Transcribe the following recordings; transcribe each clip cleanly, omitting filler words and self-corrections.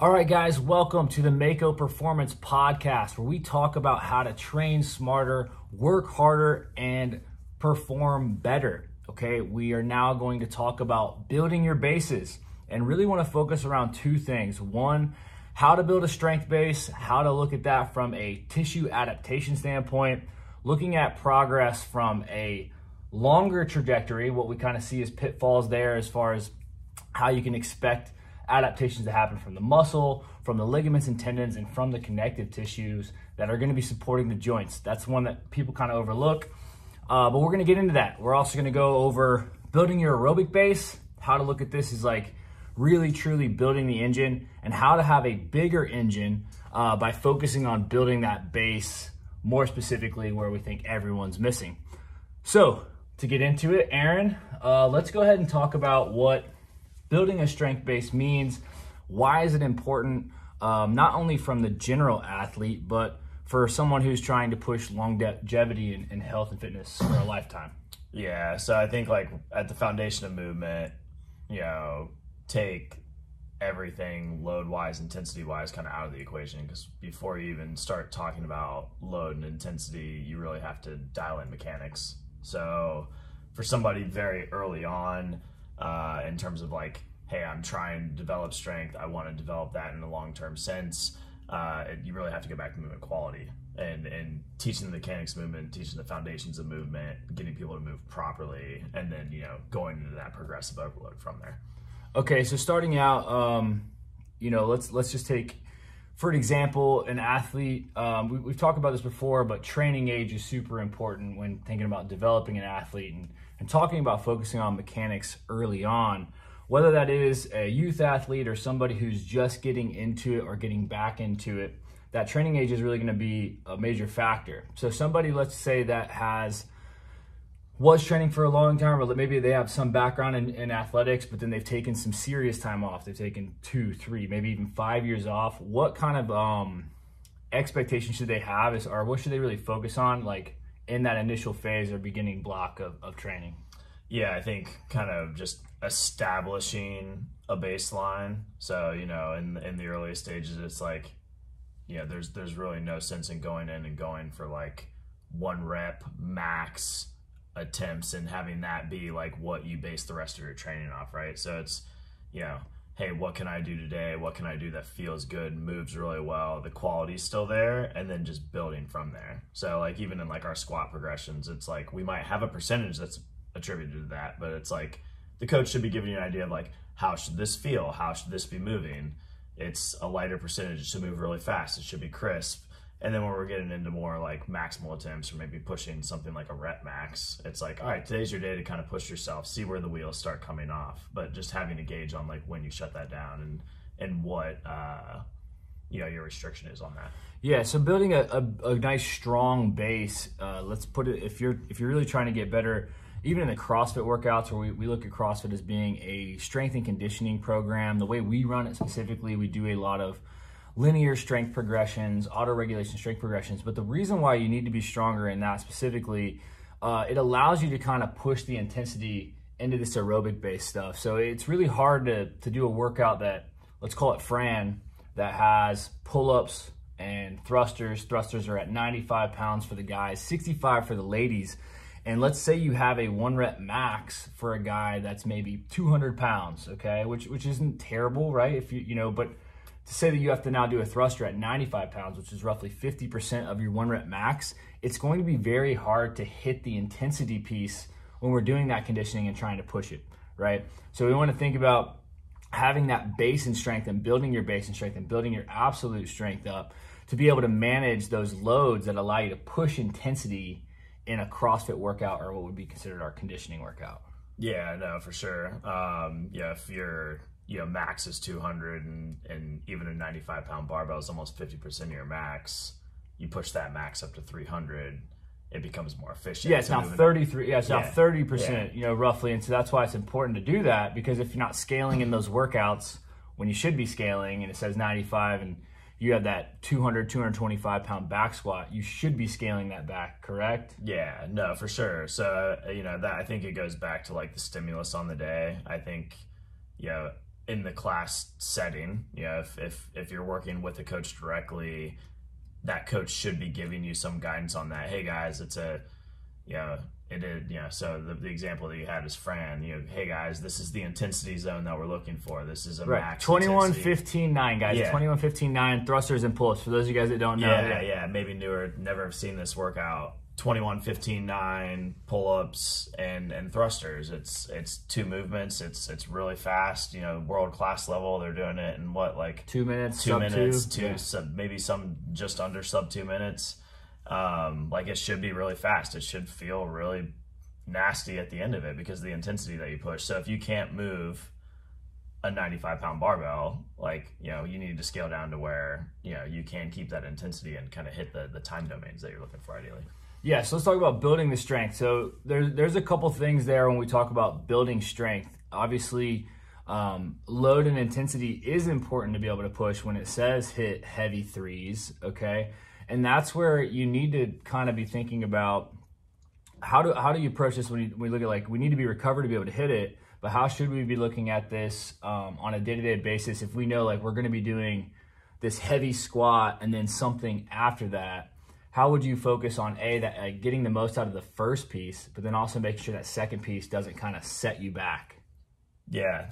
All right, guys, welcome to the Mako Performance Podcast, where we talk about how to train smarter, work harder, and perform better. Okay, we are now going to talk about building your bases and really want to focus around two things. One, how to build a strength base, how to look at that from a tissue adaptation standpoint, looking at progress from a longer trajectory, what we kind of see as pitfalls there as far as how you can expect adaptations to happen from the muscle, from the ligaments and tendons, and from the connective tissues that are going to be supporting the joints. That's one that people kind of overlook, but we're going to get into that. We're also going to go over building your aerobic base, how to look at this as like really truly building the engine, and how to have a bigger engine by focusing on building that base more specifically where we think everyone's missing. So to get into it, Aaron, let's go ahead and talk about what building a strength base means. Why is it important, not only from the general athlete, but for someone who's trying to push longevity in health and fitness for a lifetime? Yeah, so I think like at the foundation of movement, take everything load-wise, intensity-wise kind of out of the equation, because before you even start talking about load and intensity, you really have to dial in mechanics. So for somebody very early on, in terms of like, hey, I'm trying to develop strength, I want to develop that in a long-term sense, you really have to go back to movement quality and teaching the mechanics of movement, teaching the foundations of movement, getting people to move properly, and then, going into that progressive overload from there. Okay, so starting out, let's just take, for an example, an athlete. We've talked about this before, but training age is super important when thinking about developing an athlete and talking about focusing on mechanics early on, whether that is a youth athlete or somebody who's just getting into it or getting back into it. That training age is really going to be a major factor. So somebody, let's say, that was training for a long time, or maybe they have some background in athletics, but then they've taken some serious time off. They've taken 2, 3, maybe even 5 years off. What kind of expectations should they have, or what should they really focus on, like in that initial phase or beginning block of training? Yeah, I think kind of just establishing a baseline. So, in the earliest stages, it's like, there's really no sense in going in and going for like 1 rep max attempts and having that be like what you base the rest of your training off, right? So it's, hey, what can I do today? What can I do that feels good, moves really well, the quality's still there, and then just building from there. So like even in like our squat progressions, it's like we might have a percentage that's attributed to that, but it's like the coach should be giving you an idea of like, how should this feel? How should this be moving? It's a lighter percentage, it should move really fast, it should be crisp. And then when we're getting into more like maximal attempts or maybe pushing something like a rep max, it's like, all right, today's your day to kind of push yourself, see where the wheels start coming off, but just having a gauge on like when you shut that down and what, your restriction is on that. Yeah, so building a nice strong base, let's put it, if you're really trying to get better, even in the CrossFit workouts, where we look at CrossFit as being a strength and conditioning program, the way we run it specifically, we do a lot of linear strength progressions, auto-regulation strength progressions. But the reason why you need to be stronger in that specifically, it allows you to kind of push the intensity into this aerobic based stuff. So it's really hard to do a workout that, let's call it Fran, that has pull-ups and thrusters. Thrusters are at 95 pounds for the guys, 65 for the ladies. And let's say you have a 1 rep max for a guy that's maybe 200 pounds, okay? Which isn't terrible, right? If but to say that you have to now do a thruster at 95 pounds, which is roughly 50% of your 1 rep max, it's going to be very hard to hit the intensity piece when we're doing that conditioning and trying to push it, right? So we want to think about having that base and strength and building your base and strength and building your absolute strength up to be able to manage those loads that allow you to push intensity in a CrossFit workout or what would be considered our conditioning workout. Yeah, no, for sure. If your max is 200 and even a 95-pound barbell is almost 50% of your max, you push that max up to 300, it becomes more efficient. Yeah, it's now 33. Yeah, it's now 30%, roughly. And so that's why it's important to do that, because if you're not scaling in those workouts when you should be scaling, and it says 95 and you have that 200, 225 pound back squat, you should be scaling that back, correct? Yeah, no, for sure. So, that I think it goes back to like the stimulus on the day. I think, in the class setting, you know, if you're working with a coach directly, that coach should be giving you some guidance on that. Hey guys, it's a, you know, it is, you know, so the example that you had is Fran, you know, hey guys, this is the intensity zone that we're looking for. This is a max 21, 15, 9, guys. Yeah. 21, 15, 9 thrusters and pull-ups. For those of you guys that don't know. Yeah, maybe newer, never have seen this workout. 21, 15, 9 pull-ups and thrusters. It's 2 movements. It's really fast. You know, world-class level. They're doing it in what, like 2 minutes, 2 minutes, yeah. maybe some just under sub 2 minutes. Like it should be really fast. It should feel really nasty at the end of it because of the intensity that you push. So if you can't move a 95-pound barbell, like, you know, you need to scale down to where, you know, you can keep that intensity and kind of hit the time domains that you're looking for ideally. Yeah, so let's talk about building the strength. So there's a couple things there when we talk about building strength. Obviously, load and intensity is important to be able to push when it says hit heavy threes, okay? And that's where you need to kind of be thinking about how do you approach this when we look at, like, we need to be recovered to be able to hit it, but how should we be looking at this on a day-to-day basis if we know, like, we're going to be doing this heavy squat and then something after that? How would you focus on getting the most out of the first piece, but then also making sure that second piece doesn't kind of set you back? Yeah,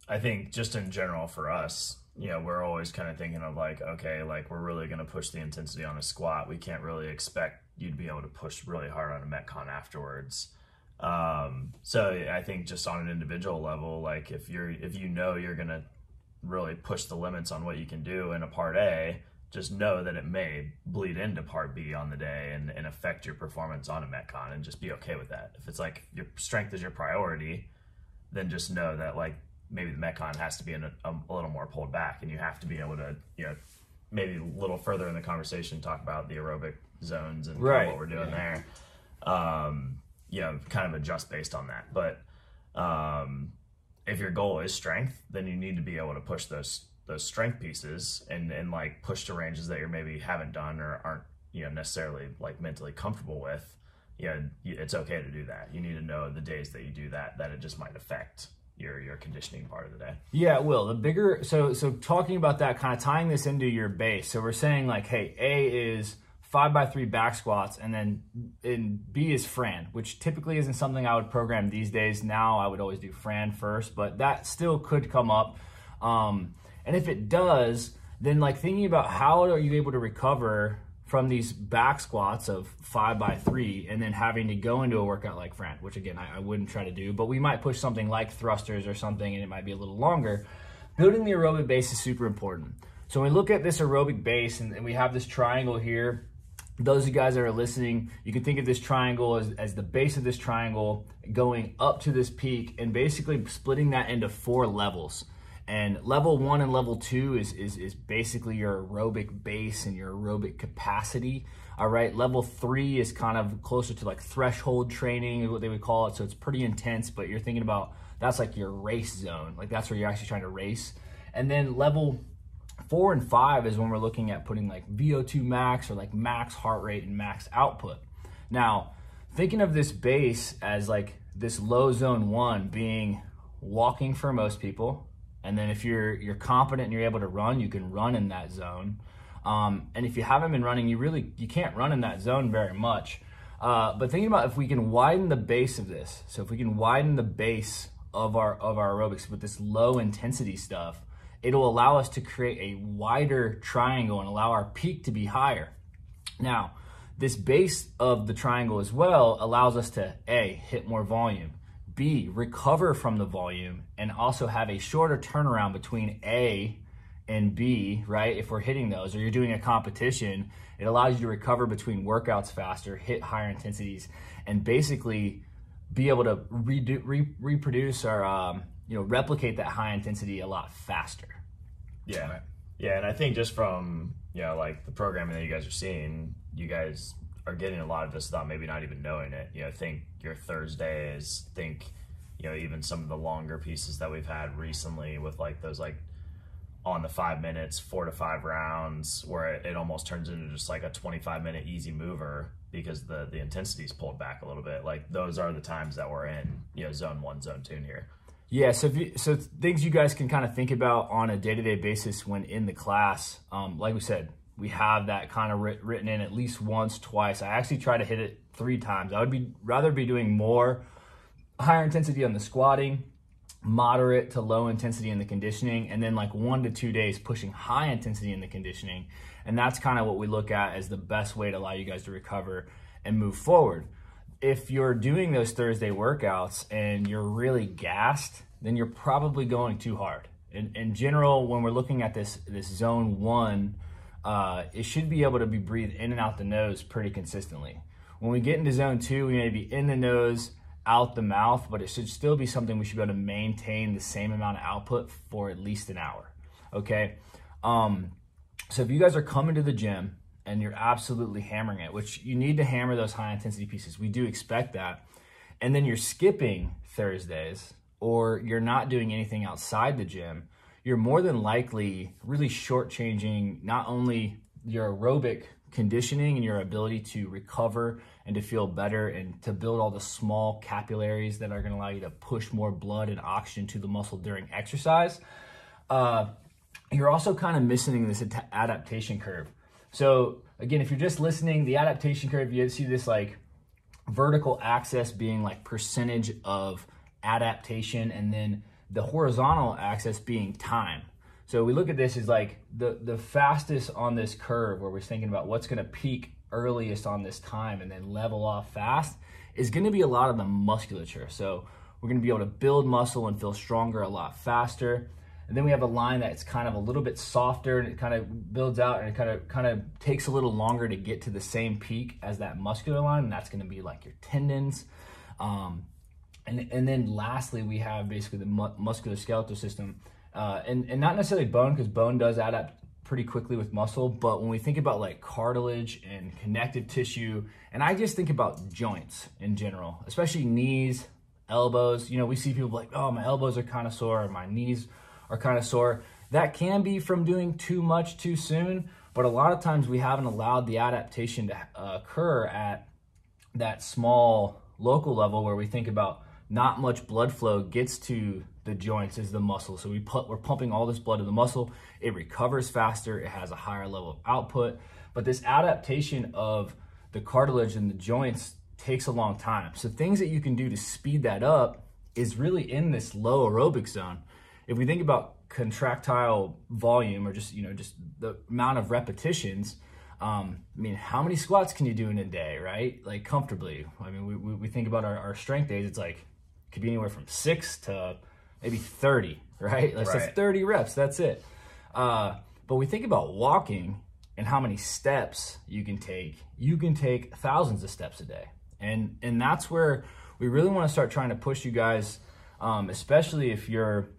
I think just in general for us, you know, we're always kind of thinking of like, okay, like we're really going to push the intensity on a squat. We can't really expect you to be able to push really hard on a Metcon afterwards. So I think just on an individual level, like if you know you're going to really push the limits on what you can do in a part A, just know that it may bleed into part B on the day and affect your performance on a Metcon, and just be okay with that. If it's like your strength is your priority, then just know that like maybe the Metcon has to be a little more pulled back, and you have to be able to, you know, maybe a little further in the conversation talk about the aerobic zones and kind of what we're doing there. You know, kind of adjust based on that. But if your goal is strength, then you need to be able to push those strength pieces and like push to ranges that you maybe haven't done or aren't, you know, necessarily like mentally comfortable with. Yeah, it's okay to do that. You need to know the days that you do that it just might affect your conditioning part of the day. Yeah, it will. The bigger, so talking about that, kind of tying this into your base. So we're saying like, hey, A is 5x3 back squats, and then B is Fran, which typically isn't something I would program these days. Now I would always do Fran first, but that still could come up. And if it does, then like thinking about how are you able to recover from these back squats of 5x3 and then having to go into a workout like Fran, which again, I wouldn't try to do, but we might push something like thrusters or something and it might be a little longer. Building the aerobic base is super important. So when we look at this aerobic base and we have this triangle here, those of you guys that are listening, you can think of this triangle as the base of this triangle going up to this peak and basically splitting that into 4 levels. And level 1 and level 2 is basically your aerobic base and your aerobic capacity. All right, level 3 is kind of closer to like threshold training is what they would call it. So it's pretty intense, but you're thinking about, that's like your race zone. Like that's where you're actually trying to race. And then level 4 and 5 is when we're looking at putting like VO2 max or like max heart rate and max output. Now, thinking of this base as like this low zone 1 being walking for most people. And then if you're competent and you're able to run, you can run in that zone. And if you haven't been running, you can't run in that zone very much. But thinking about if we can widen the base of this, so if we can widen the base of our aerobics with this low intensity stuff, it'll allow us to create a wider triangle and allow our peak to be higher. Now, this base of the triangle as well allows us to A, hit more volume, B, recover from the volume, and also have a shorter turnaround between A and B, right? If we're hitting those, or you're doing a competition, it allows you to recover between workouts faster, hit higher intensities, and basically be able to reproduce or replicate that high intensity a lot faster. Yeah, right. Yeah, and I think just from, you know, like the programming that you guys are seeing, you guys are getting a lot of this without maybe not even knowing it. You know, think your Thursdays, think, you know, even some of the longer pieces that we've had recently with like those like on the 5 minutes, 4 to 5 rounds, where it almost turns into just like a 25-minute easy mover because the intensity's pulled back a little bit. Like those are the times that we're in, you know, zone 1, zone 2 here. Yeah, so things you guys can kind of think about on a day-to-day basis when in the class. Like we said, we have that kind of written in at least once, twice. I actually try to hit it 3 times. I would rather be doing more higher intensity on the squatting, moderate to low intensity in the conditioning, and then like 1 to 2 days pushing high intensity in the conditioning. And that's kind of what we look at as the best way to allow you guys to recover and move forward. If you're doing those Thursday workouts and you're really gassed, then you're probably going too hard. In general, when we're looking at this zone 1, it should be able to be breathed in and out the nose pretty consistently. When we get into zone 2, we may be in the nose, out the mouth, but it should still be something we should be able to maintain the same amount of output for at least an hour, okay? So if you guys are coming to the gym and you're absolutely hammering it, which you need to hammer those high intensity pieces, we do expect that, and then you're skipping Thursdays or you're not doing anything outside the gym, you're more than likely really shortchanging not only your aerobic conditioning and your ability to recover and to feel better and to build all the small capillaries that are going to allow you to push more blood and oxygen to the muscle during exercise. You're also kind of missing this adaptation curve. So again, if you're just listening, the adaptation curve, you see this like vertical axis being like percentage of adaptation, and then the horizontal axis being time. So we look at this as like the fastest on this curve, where we're thinking about what's going to peak earliest on this time and then level off fast, is going to be a lot of the musculature. So we're going to be able to build muscle and feel stronger a lot faster. And then we have a line that's kind of a little bit softer, and it kind of builds out, and it kind of takes a little longer to get to the same peak as that muscular line, and that's going to be like your tendons. And then lastly, we have basically the musculoskeletal system, and not necessarily bone, because bone does add up pretty quickly with muscle. But when we think about like cartilage and connective tissue, and I just think about joints in general, especially knees, elbows. You know, we see people like, oh, my elbows are kind of sore, or my knees are kind of sore. That can be from doing too much too soon, but a lot of times we haven't allowed the adaptation to occur at that small local level, where we think about not much blood flow gets to the joints as the muscle. So we're pumping all this blood to the muscle, it recovers faster, it has a higher level of output, but this adaptation of the cartilage and the joints takes a long time. So things that you can do to speed that up is really in this low aerobic zone. If we think about contractile volume, or just the amount of repetitions, I mean, how many squats can you do in a day, right? Like comfortably. I mean, we think about our strength days, it's like, it could be anywhere from 6 to maybe 30, right? Like, right. So 30 reps, that's it. But we think about walking and how many steps you can take thousands of steps a day. And that's where we really want to start trying to push you guys, especially if you're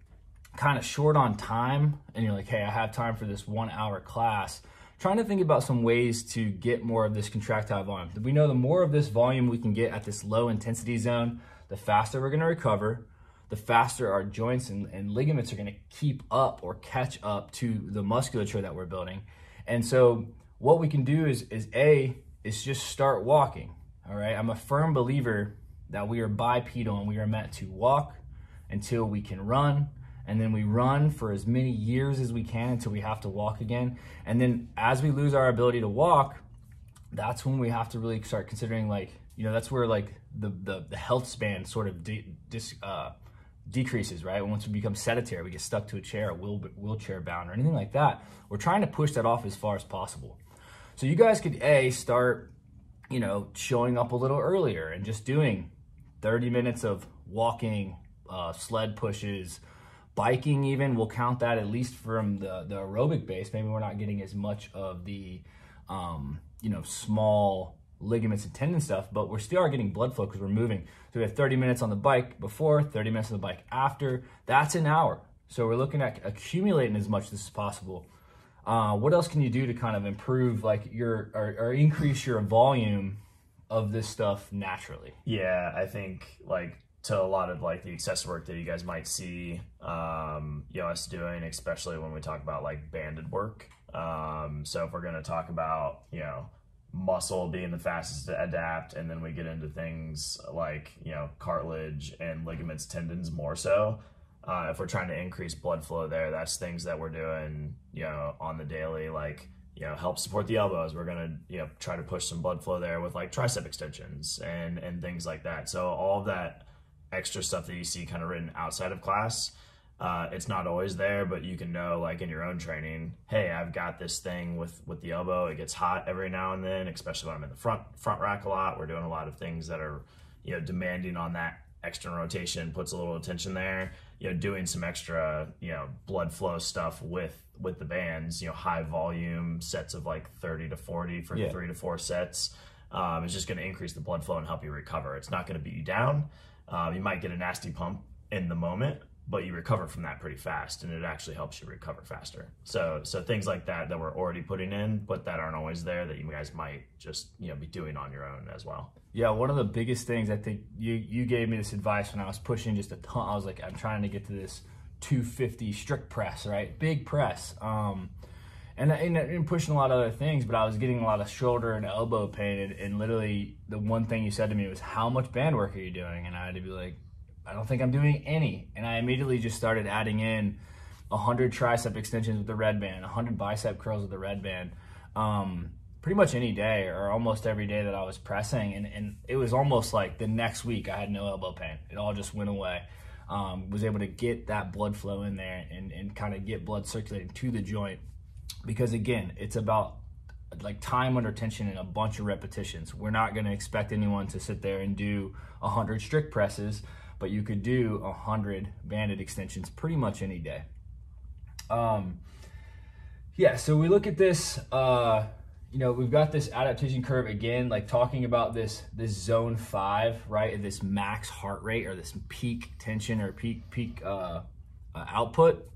kind of short on time and you're like, hey, I have time for this 1 hour class, trying to think about some ways to get more of this contractile volume. We know the more of this volume we can get at this low intensity zone, the faster we're going to recover, the faster our joints and ligaments are going to keep up or catch up to the musculature that we're building. And so what we can do is just start walking. All right. I'm a firm believer that we are bipedal, and we are meant to walk until we can run. And then we run for as many years as we can until we have to walk again. And then as we lose our ability to walk, that's when we have to really start considering, like, that's where like the health span sort of decreases, right? Once we become sedentary, we get stuck to a chair, wheelchair bound, or anything like that. We're trying to push that off as far as possible. So you guys could start, showing up a little earlier and just doing 30 minutes of walking, sled pushes, biking even. We'll count that at least from the aerobic base. Maybe we're not getting as much of the, small ligaments and tendon stuff, but we still are getting blood flow because we're moving. So we have 30 minutes on the bike before, 30 minutes on the bike after. That's an hour. So we're looking at accumulating as much as possible. What else can you do to kind of improve like or increase your volume of this stuff naturally? Yeah, I think like to a lot of like the excessive work that you guys might see us doing, especially when we talk about like banded work. So if we're going to talk about, muscle being the fastest to adapt, and then we get into things like, cartilage and ligaments, tendons more so, If we're trying to increase blood flow there, that's things that we're doing, on the daily, like, help support the elbows. We're going to, try to push some blood flow there with like tricep extensions and things like that. So all of that extra stuff that you see kind of written outside of class, it's not always there, but you can know, like in your own training, hey, I've got this thing with the elbow. It gets hot every now and then, especially when I'm in the front rack a lot. We're doing a lot of things that are, demanding on that external rotation, puts a little attention there. Doing some extra, blood flow stuff with the bands, high volume sets of like 30 to 40 for 3 to 4 sets. It's just going to increase the blood flow and help you recover. It's not going to beat you down. You might get a nasty pump in the moment, but you recover from that pretty fast, and it actually helps you recover faster. So things like that we're already putting in, but that aren't always there, that you guys might just be doing on your own as well. Yeah, one of the biggest things, I think you gave me this advice when I was pushing just a ton. I was like, I'm trying to get to this 250 strict press, right? Big press. And pushing a lot of other things, but I was getting a lot of shoulder and elbow pain. And literally the one thing you said to me was, how much band work are you doing? And I had to be like, I don't think I'm doing any. And I immediately just started adding in 100 tricep extensions with the red band, 100 bicep curls with the red band. Pretty much any day or almost every day that I was pressing. And it was almost like the next week I had no elbow pain. It all just went away. Was able to get that blood flow in there and kind of get blood circulating to the joint. Because again, it's about like time under tension and a bunch of repetitions. We're not going to expect anyone to sit there and do 100 strict presses, but you could do 100 banded extensions pretty much any day. Yeah, so we look at this, we've got this adaptation curve again, like talking about this zone 5, right? This max heart rate or this peak tension or peak output.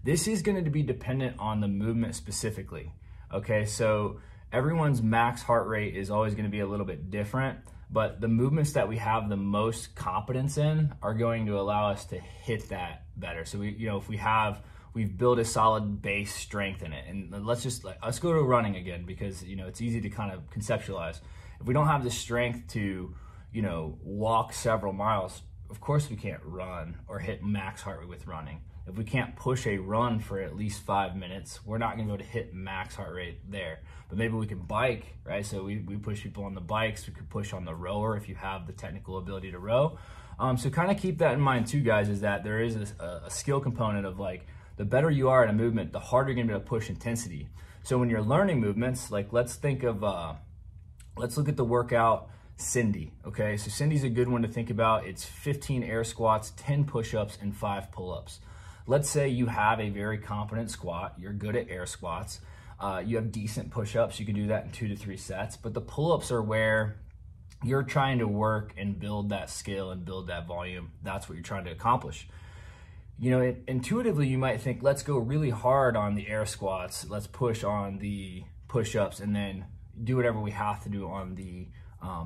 This is going to be dependent on the movement specifically. Okay, so everyone's max heart rate is always going to be a little bit different, but the movements that we have the most competence in are going to allow us to hit that better. So if we've built a solid base strength in it, and let's go to running again, because it's easy to kind of conceptualize. If we don't have the strength to walk several miles, of course we can't run or hit max heart rate with running. If we can't push a run for at least 5 minutes, we're not going to be able to hit max heart rate there. But maybe we can bike, right? So we push people on the bikes. We could push on the rower if you have the technical ability to row. So kind of keep that in mind too, guys, is that there is a skill component of like, the better you are at a movement, the harder you're going to be able to push intensity. So when you're learning movements, like let's look at the workout Cindy, okay? So Cindy's a good one to think about. It's 15 air squats, 10 push-ups, and 5 pull-ups. Let's say you have a very competent squat, you're good at air squats, you have decent push-ups, you can do that in 2 to 3 sets, but the pull-ups are where you're trying to work and build that skill and build that volume. That's what you're trying to accomplish. Intuitively you might think, let's go really hard on the air squats, let's push on the push-ups, and then do whatever we have to do on the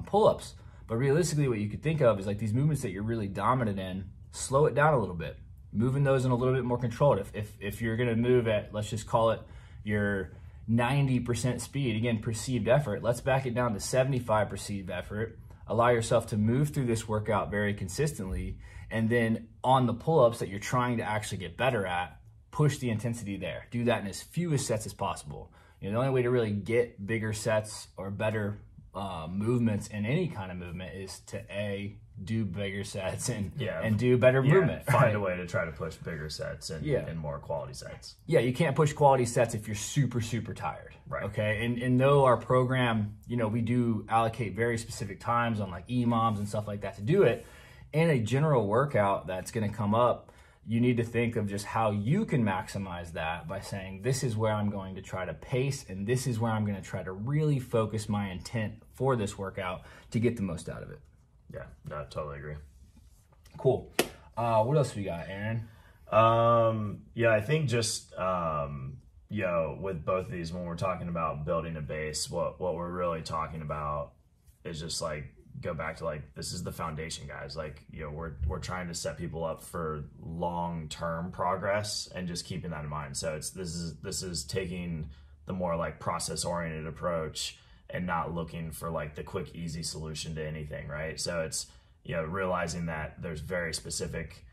pull-ups. But realistically, what you could think of is like these movements that you're really dominant in, slow it down a little bit. Moving those in a little bit more controlled. If you're gonna move at, let's just call it your 90% speed, again, perceived effort, let's back it down to 75 perceived effort. Allow yourself to move through this workout very consistently, and then on the pull-ups that you're trying to actually get better at, push the intensity there. Do that in as few sets as possible. The only way to really get bigger sets or better movements in any kind of movement is to do bigger sets and do better movement. Find a way to try to push bigger sets and more quality sets. Yeah, you can't push quality sets if you're super, super tired. Right. Okay, and though our program, we do allocate very specific times on like EMOMs and stuff like that to do it, in a general workout that's going to come up, you need to think of just how you can maximize that by saying, this is where I'm going to try to pace, and this is where I'm going to try to really focus my intent for this workout to get the most out of it. Yeah, no, I totally agree. Cool. What else we got, Aaron? I think just, with both of these, when we're talking about building a base, what we're really talking about is just like, go back to like, this is the foundation, guys. Like, we're trying to set people up for long-term progress and just keeping that in mind. So this is taking the more like process-oriented approach and not looking for like the quick, easy solution to anything, right? So it's, realizing that there's very specific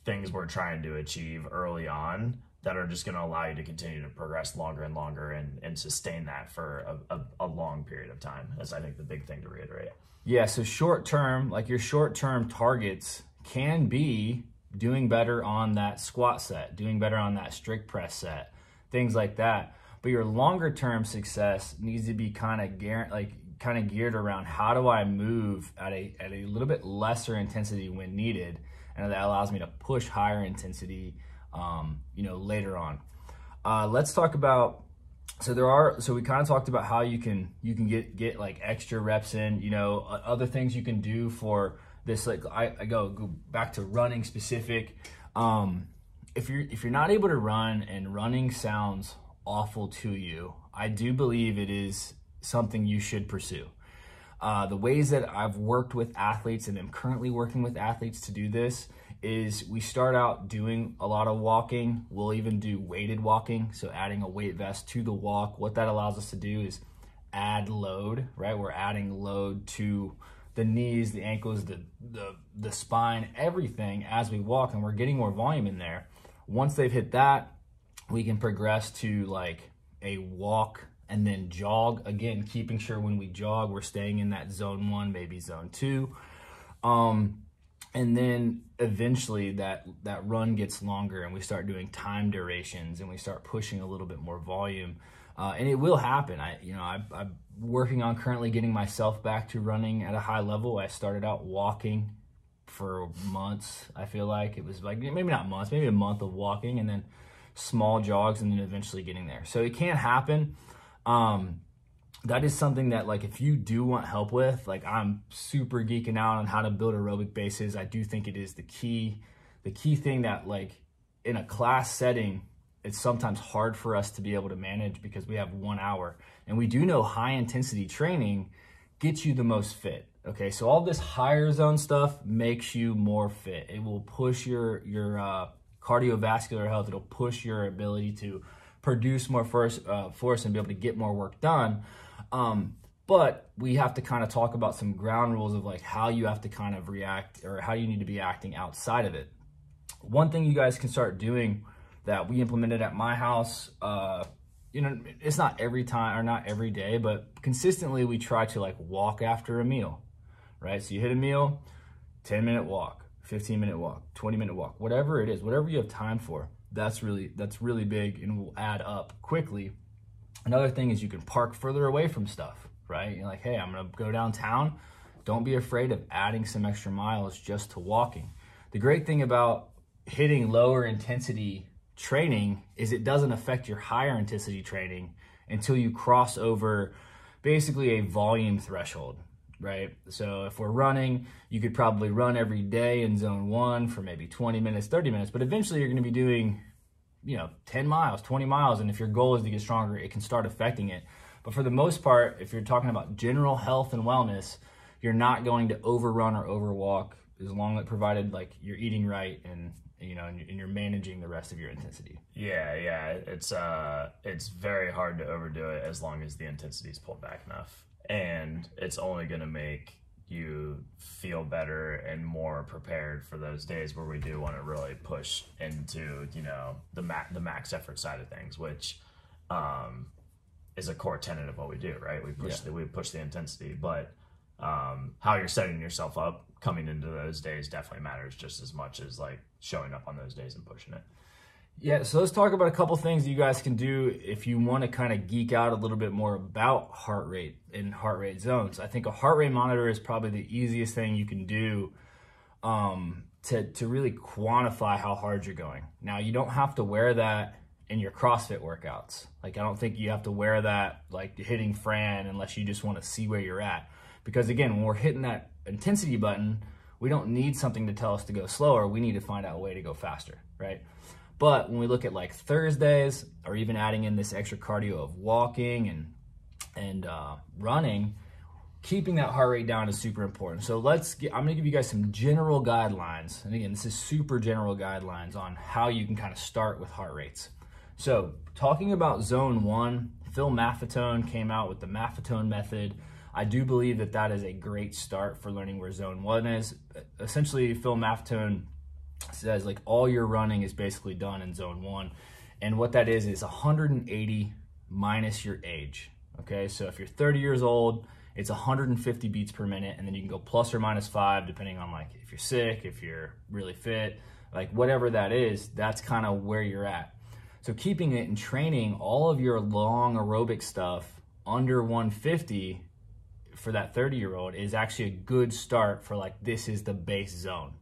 things we're trying to achieve early on that are just going to allow you to continue to progress longer and longer and sustain that for a long period of time. That's, I think, the big thing to reiterate. Yeah, so short term, like your short term targets can be doing better on that squat set, doing better on that strict press set, things like that. But your longer term success needs to be kind of geared around how do I move at a little bit lesser intensity when needed, and that allows me to push higher intensity later on. Let's talk about, so we kind of talked about how you can get like extra reps in, other things you can do for this. Like I go back to running specific. If you're not able to run and running sounds awful to you, I do believe it is something you should pursue. The ways that I've worked with athletes and am currently working with athletes to do this is we start out doing a lot of walking. We'll even do weighted walking, so adding a weight vest to the walk. What that allows us to do is add load, right? We're adding load to the knees, the ankles, the spine, everything as we walk, and we're getting more volume in there. Once they've hit that, we can progress to like a walk and then jog. Again, keeping sure when we jog, we're staying in that zone 1, maybe zone 2. And then eventually that run gets longer and we start doing time durations and we start pushing a little bit more volume. And it will happen. I'm working on currently getting myself back to running at a high level. I started out walking for months. I feel like it was like, maybe not months, maybe a month of walking and then small jogs and then eventually getting there. So it can happen. That is something that, like, if you do want help with, like, I'm super geeking out on how to build aerobic bases. I do think it is the key thing that, like, in a class setting, it's sometimes hard for us to be able to manage because we have 1 hour. And we do know high intensity training gets you the most fit. Okay, so all this higher zone stuff makes you more fit. It will push your cardiovascular health. It'll push your ability to produce more force and be able to get more work done. But we have to kind of talk about some ground rules of like how you have to kind of react or how you need to be acting outside of it. One thing you guys can start doing that we implemented at my house, it's not every time or not every day, but consistently we try to like walk after a meal, right? So you hit a meal, 10-minute walk, 15-minute walk, 20-minute walk, whatever it is, whatever you have time for. That's really big and will add up quickly. Another thing is you can park further away from stuff, right? You're like, hey, I'm gonna go downtown. Don't be afraid of adding some extra miles just to walking. The great thing about hitting lower intensity training is it doesn't affect your higher intensity training until you cross over basically a volume threshold, right? So if we're running, you could probably run every day in zone 1 for maybe 20 minutes, 30 minutes, but eventually you're gonna be doing 10 miles, 20 miles. And if your goal is to get stronger, it can start affecting it. But for the most part, if you're talking about general health and wellness, you're not going to overrun or overwalk as long as provided like you're eating right and you're managing the rest of your intensity. Yeah. It's very hard to overdo it as long as the intensity is pulled back enough. And it's only going to make you feel better and more prepared for those days where we do want to really push into, the max effort side of things, which is a core tenet of what we do, right? We push the intensity, but how you're setting yourself up coming into those days definitely matters just as much as like showing up on those days and pushing it. Yeah, so let's talk about a couple things you guys can do if you want to kind of geek out a little bit more about heart rate and heart rate zones. I think a heart rate monitor is probably the easiest thing you can do to really quantify how hard you're going. Now, you don't have to wear that in your CrossFit workouts. Like, I don't think you have to wear that like hitting Fran unless you just want to see where you're at. Because again, when we're hitting that intensity button, we don't need something to tell us to go slower. We need to find out a way to go faster, right? But when we look at like Thursdays or even adding in this extra cardio of walking and running, keeping that heart rate down is super important. So I'm gonna give you guys some general guidelines. And again, this is super general guidelines on how you can kind of start with heart rates. So talking about zone 1, Phil Maffetone came out with the Maffetone method. I do believe that that is a great start for learning where zone 1 is. Essentially, Phil Maffetone says like all your running is basically done in zone 1. And what that is 180 minus your age. Okay, so if you're 30 years old, it's 150 beats per minute, and then you can go plus or minus 5 depending on like if you're sick, if you're really fit, like whatever that is, that's kind of where you're at. So keeping it in training, all of your long aerobic stuff under 150 for that 30-year-old is actually a good start for like, this is the base zone.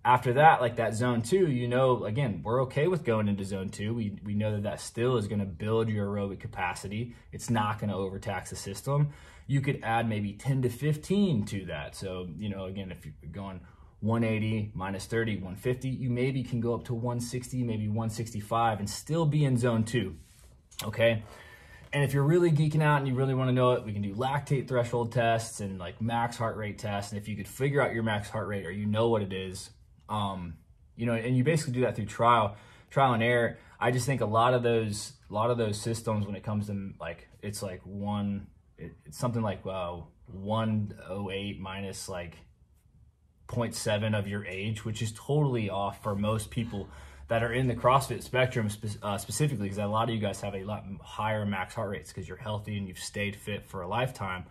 After that, like that zone 2, you know, again, we're okay with going into zone 2. We know that that still is going to build your aerobic capacity. It's not going to overtax the system. You could add maybe 10 to 15 to that. So, you know, again, if you're going 180 minus 30, 150, you maybe can go up to 160, maybe 165 and still be in zone 2, okay? And if you're really geeking out and you really want to know it, we can do lactate threshold tests and like max heart rate tests. And if you could figure out your max heart rate or you know what it is, you know, and you basically do that through trial and error. I just think a lot of those systems, when it comes to like, it's like it's something like 108 minus like 0.7 of your age, which is totally off for most people that are in the CrossFit spectrum specifically, because a lot of you guys have a lot higher max heart rates because you're healthy and you've stayed fit for a lifetime.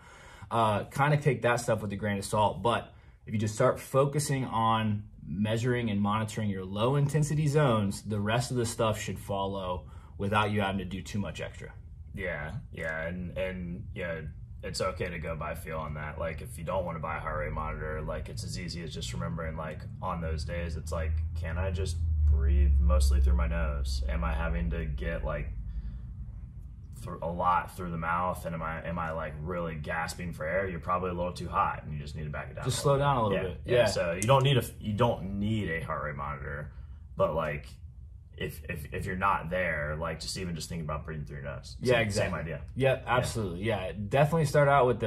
Kind of take that stuff with a grain of salt. But if you just start focusing on measuring and monitoring your low intensity zones, the rest of the stuff should follow without you having to do too much extra. Yeah, and yeah, it's okay to go by feel on that. Like if you don't want to buy a heart rate monitor, like it's as easy as just remembering like on those days, it's like, can I just breathe mostly through my nose? Am I having to get like a lot through the mouth, and am I like really gasping for air? You're probably a little too hot and you just need to back it down. Just slow down a little bit. Yeah. So you don't need a heart rate monitor, but like if you're not there, like just think about breathing through your nose. Yeah, exactly. Same idea. Yeah, absolutely. Yeah, definitely start out with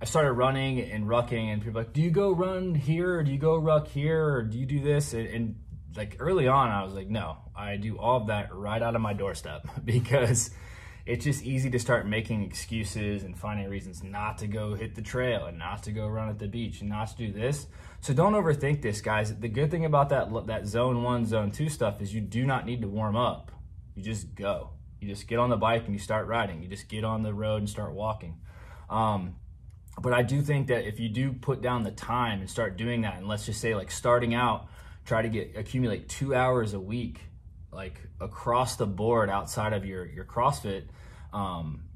I started running and rucking, and people are like, do you go run here, or do you go ruck here, or do you do this? And like early on, I was like, no, I do all of that right out of my doorstep, because it's just easy to start making excuses and finding reasons not to go hit the trail and not to go run at the beach and not to do this. So don't overthink this, guys. The good thing about that zone 1, zone 2 stuff is you do not need to warm up. You just go. You just get on the bike and you start riding. You just get on the road and start walking. But I do think that if you do put down the time and start doing that, and let's just say like starting out, try to accumulate 2 hours a week, like across the board outside of your CrossFit,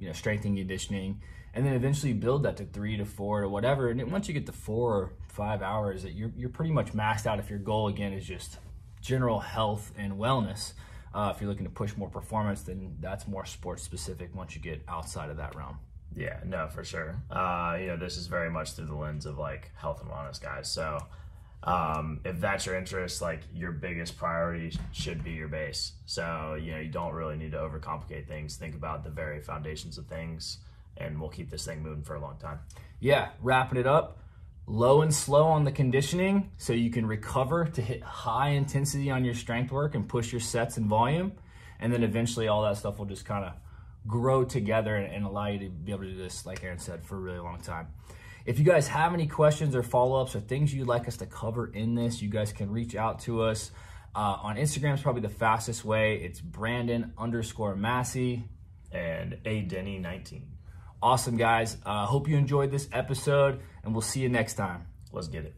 you know, strength and conditioning, and then eventually build that to 3 to 4 to whatever. And then once you get to 4 or 5 hours, that you're pretty much maxed out if your goal again is just general health and wellness. If you're looking to push more performance, then that's more sports specific once you get outside of that realm. Yeah, no, for sure. You know, this is very much through the lens of like health and wellness, guys. So if that's your interest, like your biggest priority should be your base. So, you know, you don't really need to overcomplicate things. Think about the very foundations of things, and we'll keep this thing moving for a long time. Yeah, wrapping it up, low and slow on the conditioning so you can recover to hit high intensity on your strength work and push your sets and volume. And then eventually all that stuff will just kind of grow together and allow you to be able to do this, like Aaron said, for a really long time. If you guys have any questions or follow-ups or things you'd like us to cover in this, you guys can reach out to us. On Instagram is probably the fastest way. It's Brandon_Massey and Denny19. Awesome, guys. Hope you enjoyed this episode, and we'll see you next time. Let's get it.